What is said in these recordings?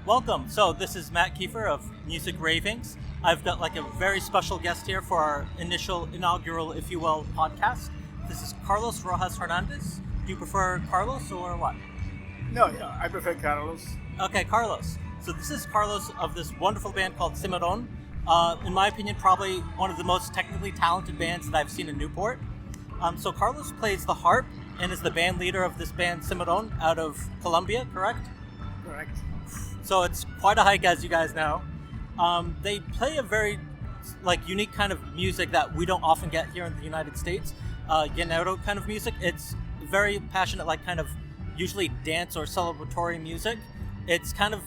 Welcome. So this is Matt Kiefer of Music Ravings. I've got like a very special guest here for our inaugural, if you will, podcast. This is Carlos Rojas Hernández. Do you prefer Carlos or what? No, yeah, I prefer Carlos. Okay, Carlos. So this is Carlos of this wonderful band called Cimarrón. In my opinion, probably one of the most technically talented bands that I've seen in Newport. So Carlos plays the harp and is the band leader of this band Cimarrón out of Colombia, correct? Correct. So it's quite a hike, as you guys know. They play a very unique kind of music that we don't often get here in the United States. Llanero kind of music. It's very passionate, kind of usually dance or celebratory music. It's kind of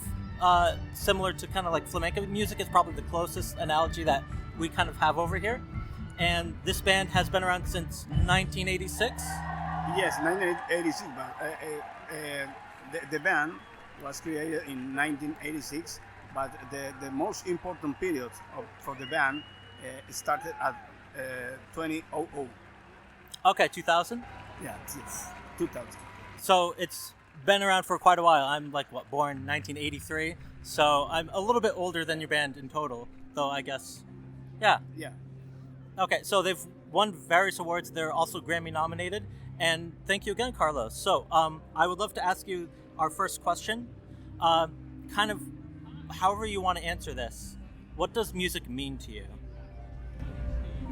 similar to kind of like flamenco music. Is probably the closest analogy that we kind of have over here. And this band has been around since 1986. Yes, 1986. But the band was created in 1986. But the most important period for the band started at 2000. Okay, 2000? Yeah, yes, 2000. So it's been around for quite a while. I'm born 1983, so I'm a little bit older than your band in total, though I guess, yeah. Yeah. Okay, so they've won various awards. They're also Grammy nominated, and thank you again, Carlos. So I would love to ask you our first question, kind of however you want to answer this. What does music mean to you?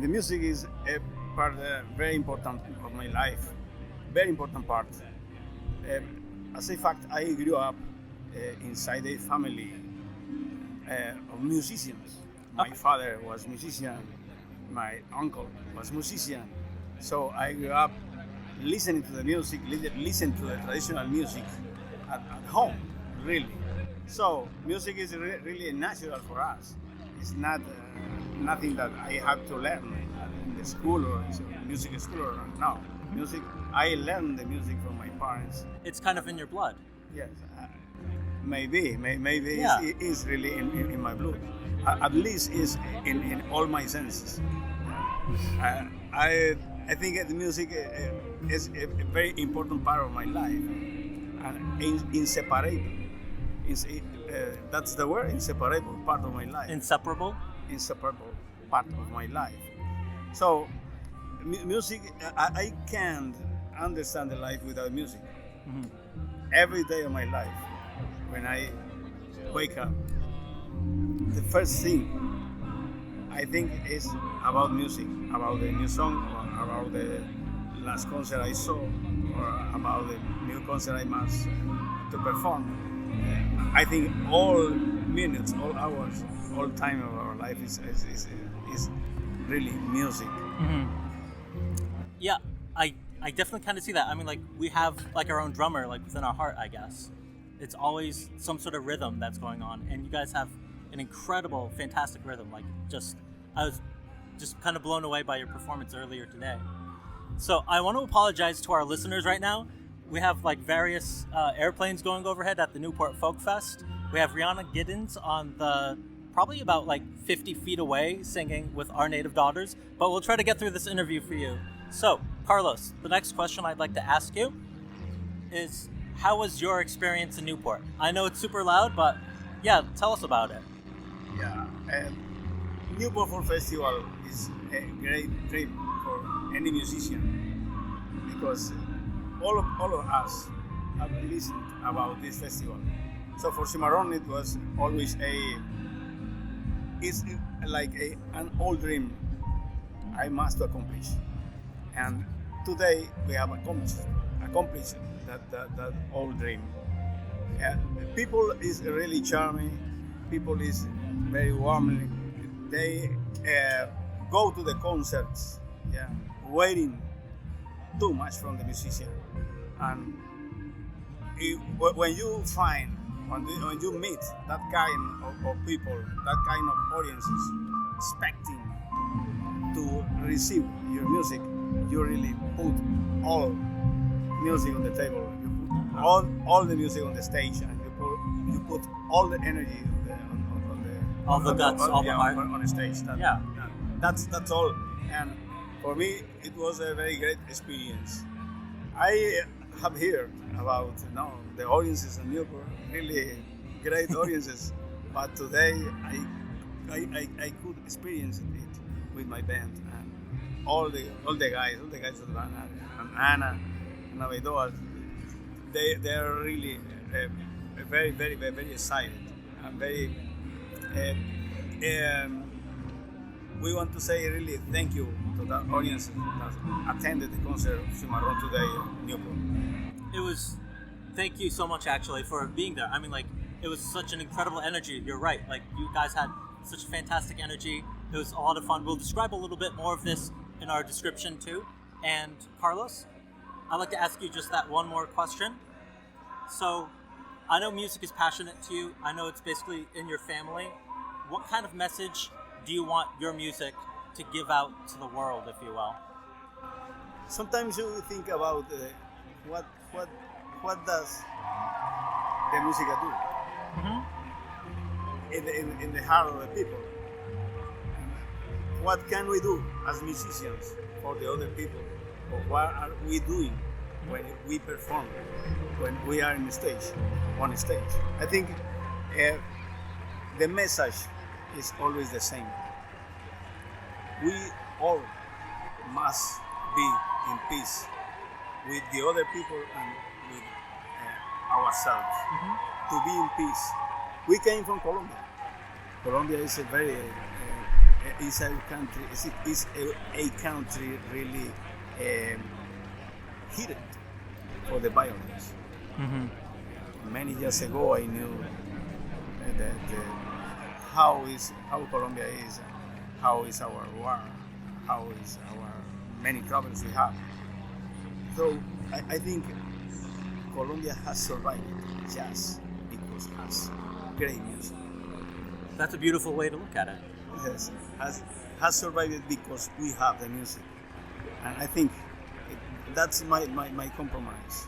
The music is a part very important of my life, very important part. As a fact, I grew up inside a family of musicians. My father was musician, my uncle was musician. So I grew up listening to the music, listening to the traditional music at home, really. So music is really natural for us. It's not nothing that I have to learn in the school or music school or no. Music, I learned the music from my parents. It's kind of in your blood. Yes, maybe Yeah. it is really in my blood. At least is in all my senses. I think the music is a very important part of my life and inseparable. That's the word, inseparable part of my life. Inseparable Part of my life. So music, I can't understand the life without music. Mm-hmm. Every day of my life, when I wake up, the first thing I think is about music, about the new song, or about the last concert I saw, or about the new concert I must to perform. I think all minutes, all hours, all time of our life is really music. Mm-hmm. Yeah, I definitely kind of see that. I mean, we have our own drummer within our heart, I guess. It's always some sort of rhythm that's going on, and you guys have an incredible, fantastic rhythm. I was just kind of blown away by your performance earlier today. So I want to apologize to our listeners right now. We have various airplanes going overhead at the Newport Folk Fest. We have Rihanna Giddens on the probably about 50 feet away singing with Our Native Daughters, but we'll try to get through this interview for you. So, Carlos, the next question I'd like to ask you is, how was your experience in Newport? I know it's super loud, but yeah, tell us about it. Yeah, Newport Folk Festival is a great dream for any musician because all of us have listened about this festival. So for Cimarrón, it was always an old dream I must accomplish. And today we have accomplished that old dream. People is really charming. People is very warmly. They go to the concerts, waiting too much from the musician. And when you meet that kind of people, that kind of audiences, expecting to receive your music, you really put all music on the table. You put all the music on the stage, and you put all the energy all the guts, all the heart on the stage. That's all. And for me, it was a very great experience. I have heard about the audiences in Newport, really great audiences. But today I could experience it with my band and all the guys of the band and Anna and Abedoa. They are really very, very, very, very excited and very. We want to say really thank you to the audience that attended the concert of Cimarrón today in Newport. Thank you so much actually for being there. I mean, like, it was such an incredible energy. You're right. Like, you guys had such fantastic energy. It was a lot of fun. We'll describe a little bit more of this in our description too. And Carlos, I'd like to ask you just that one more question. So, I know music is passionate to you. I know it's basically in your family. What kind of message do you want your music to give out to the world, if you will? Sometimes you think about what does the music do in the heart of the people. What can we do as musicians for the other people? Or what are we doing when we perform, when we are on stage? I think the message is always the same. We all must be in peace with the other people and with ourselves. To be in peace. We came from Colombia. Colombia is a very is a country really hidden for the violence. Many years ago, I knew how Colombia is, how is our war, how is our many problems we have. So I think Colombia has survived just because it has great music. That's a beautiful way to look at it. Yes, has survived it because we have the music, and I think that's my compromise.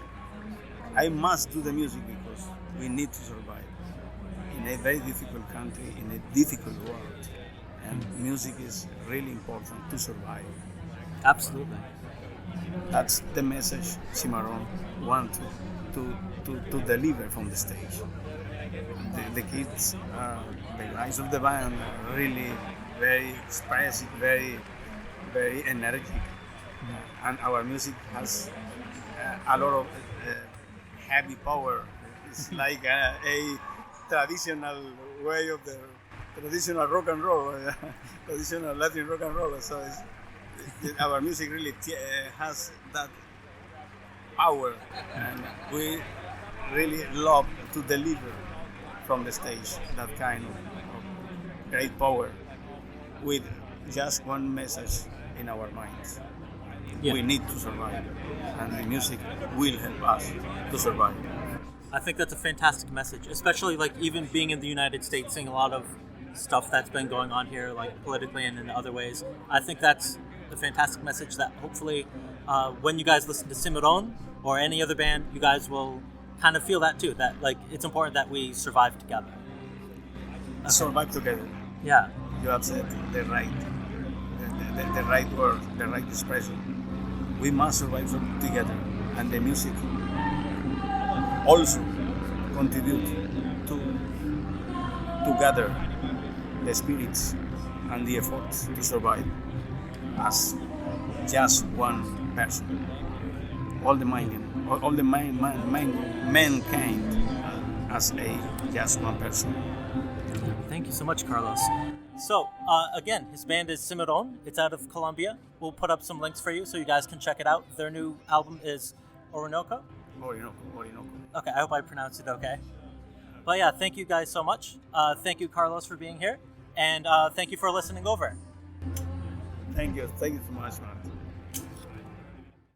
I must do the music because we need to survive in a very difficult country, in a difficult world, and music is really important to survive. Absolutely. That's the message Cimarrón want to deliver from the stage. The kids, the guys of the band are really very expressive, very, very energetic. And our music has a lot of heavy power. It's like a traditional way of the traditional rock and roll, traditional Latin rock and roll. So our music really has that power, and we really love to deliver from the stage that kind of great power with just one message in our minds. Yeah. We need to survive, and the music will help us to survive. I think that's a fantastic message, especially like even being in the United States, seeing a lot of stuff that's been going on here, like politically and in other ways. I think that's a fantastic message that hopefully when you guys listen to Cimarrón or any other band, you guys will kind of feel that too, that like it's important that we survive together. Okay. Survive together. Yeah. You have said the right word, the right expression. We must survive together, and the music also contribute to gather the spirits and the efforts to survive as just one person. All the mankind as just one person. Thank you so much, Carlos. So, again, his band is Cimarrón. It's out of Colombia. We'll put up some links for you so you guys can check it out. Their new album is Orinoco. Okay, I hope I pronounced it okay. But yeah, thank you guys so much. Thank you, Carlos, for being here. And thank you for listening over. Thank you so much, Martin.